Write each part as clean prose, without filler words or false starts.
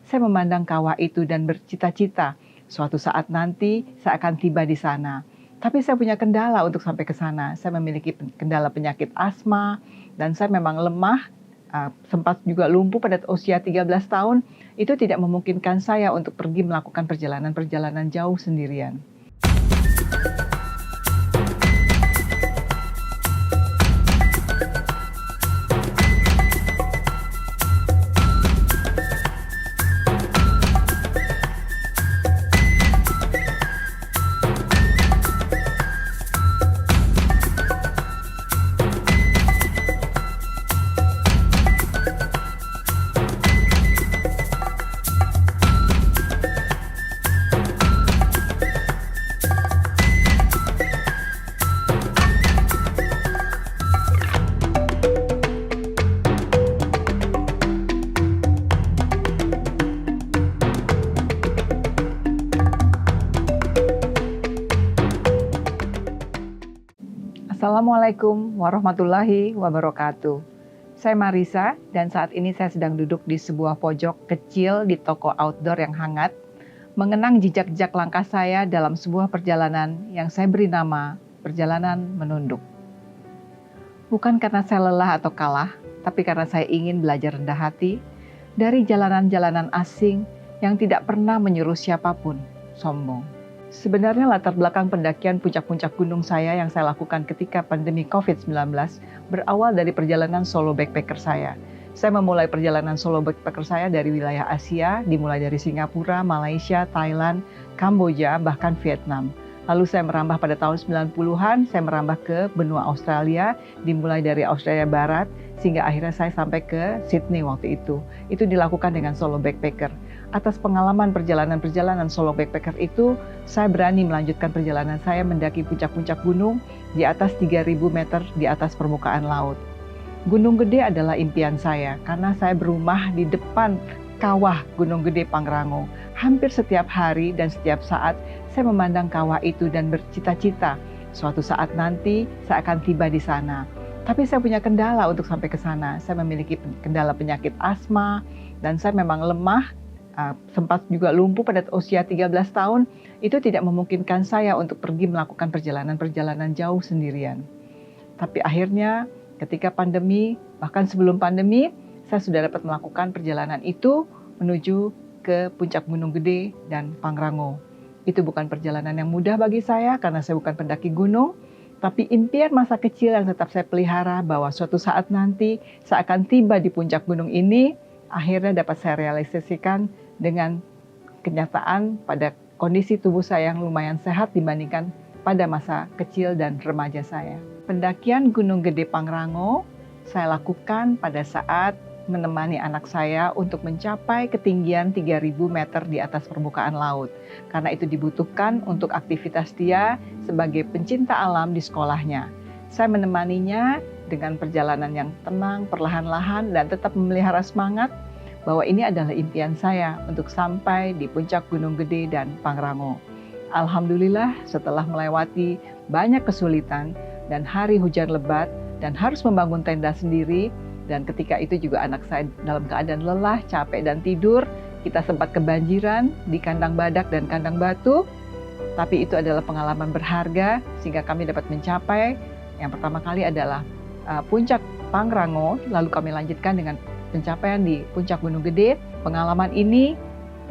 Saya memandang kawah itu dan bercita-cita, suatu saat nanti saya akan tiba di sana. Tapi saya punya kendala untuk sampai ke sana. Saya memiliki kendala penyakit asma, dan saya memang lemah, sempat juga lumpuh pada usia 13 tahun. Itu tidak memungkinkan saya untuk pergi melakukan perjalanan-perjalanan jauh sendirian. Assalamualaikum warahmatullahi wabarakatuh. Saya Marisa dan saat ini saya sedang duduk di sebuah pojok kecil di toko outdoor yang hangat, mengenang jejak-jejak langkah saya dalam sebuah perjalanan yang saya beri nama Perjalanan Menunduk. Bukan karena saya lelah atau kalah, tapi karena saya ingin belajar rendah hati dari jalanan-jalanan asing yang tidak pernah menyuruh siapapun sombong. Sebenarnya latar belakang pendakian puncak-puncak gunung saya yang saya lakukan ketika pandemi COVID-19 berawal dari perjalanan solo backpacker saya. Saya memulai perjalanan solo backpacker saya dari wilayah Asia, dimulai dari Singapura, Malaysia, Thailand, Kamboja, bahkan Vietnam. Lalu saya merambah pada tahun 90-an, saya merambah ke benua Australia, dimulai dari Australia Barat, sehingga akhirnya saya sampai ke Sydney waktu itu. Itu dilakukan dengan solo backpacker. Atas pengalaman perjalanan-perjalanan solo backpacker itu, saya berani melanjutkan perjalanan saya mendaki puncak-puncak gunung di atas 3.000 meter di atas permukaan laut. Gunung Gede adalah impian saya, karena saya berumah di depan kawah Gunung Gede Pangrango. Hampir setiap hari dan setiap saat, saya memandang kawah itu dan bercita-cita, suatu saat nanti saya akan tiba di sana. Tapi saya punya kendala untuk sampai ke sana. Saya memiliki kendala penyakit asma, dan saya memang lemah, sempat juga lumpuh pada usia 13 tahun. Itu tidak memungkinkan saya untuk pergi melakukan perjalanan-perjalanan jauh sendirian. Tapi akhirnya ketika pandemi, bahkan sebelum pandemi, saya sudah dapat melakukan perjalanan itu menuju ke puncak Gunung Gede dan Pangrango. Itu bukan perjalanan yang mudah bagi saya karena saya bukan pendaki gunung, tapi impian masa kecil yang tetap saya pelihara bahwa suatu saat nanti saya akan tiba di puncak gunung ini, akhirnya dapat saya realisasikan dengan kenyataan pada kondisi tubuh saya yang lumayan sehat dibandingkan pada masa kecil dan remaja saya. Pendakian Gunung Gede Pangrango saya lakukan pada saat menemani anak saya untuk mencapai ketinggian 3.000 meter di atas permukaan laut. Karena itu dibutuhkan untuk aktivitas dia sebagai pencinta alam di sekolahnya. Saya menemaninya dengan perjalanan yang tenang, perlahan-lahan, dan tetap memelihara semangat bahwa ini adalah impian saya untuk sampai di puncak Gunung Gede dan Pangrango. Alhamdulillah setelah melewati banyak kesulitan dan hari hujan lebat dan harus membangun tenda sendiri, dan ketika itu juga anak saya dalam keadaan lelah, capek, dan tidur. Kita sempat kebanjiran di kandang badak dan kandang batu. Tapi itu adalah pengalaman berharga sehingga kami dapat mencapai. Yang pertama kali adalah puncak Pangrango, lalu kami lanjutkan dengan pencapaian di puncak Gunung Gede. Pengalaman ini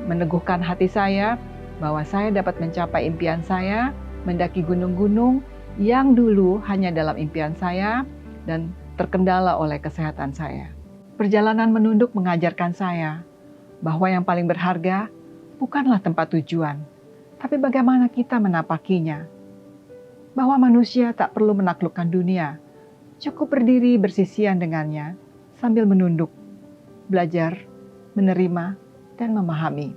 meneguhkan hati saya bahwa saya dapat mencapai impian saya, mendaki gunung-gunung yang dulu hanya dalam impian saya dan terkendala oleh kesehatan saya. Perjalanan menunduk mengajarkan saya bahwa yang paling berharga bukanlah tempat tujuan, tapi bagaimana kita menapakinya. Bahwa manusia tak perlu menaklukkan dunia, cukup berdiri bersisian dengannya sambil menunduk, belajar, menerima, dan memahami.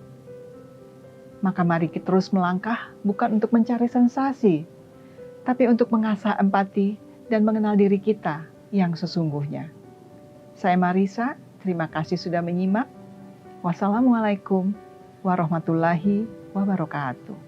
Maka mari kita terus melangkah bukan untuk mencari sensasi, tapi untuk mengasah empati dan mengenal diri kita yang sesungguhnya. Saya Marisa, terima kasih sudah menyimak. Wassalamualaikum warahmatullahi wabarakatuh.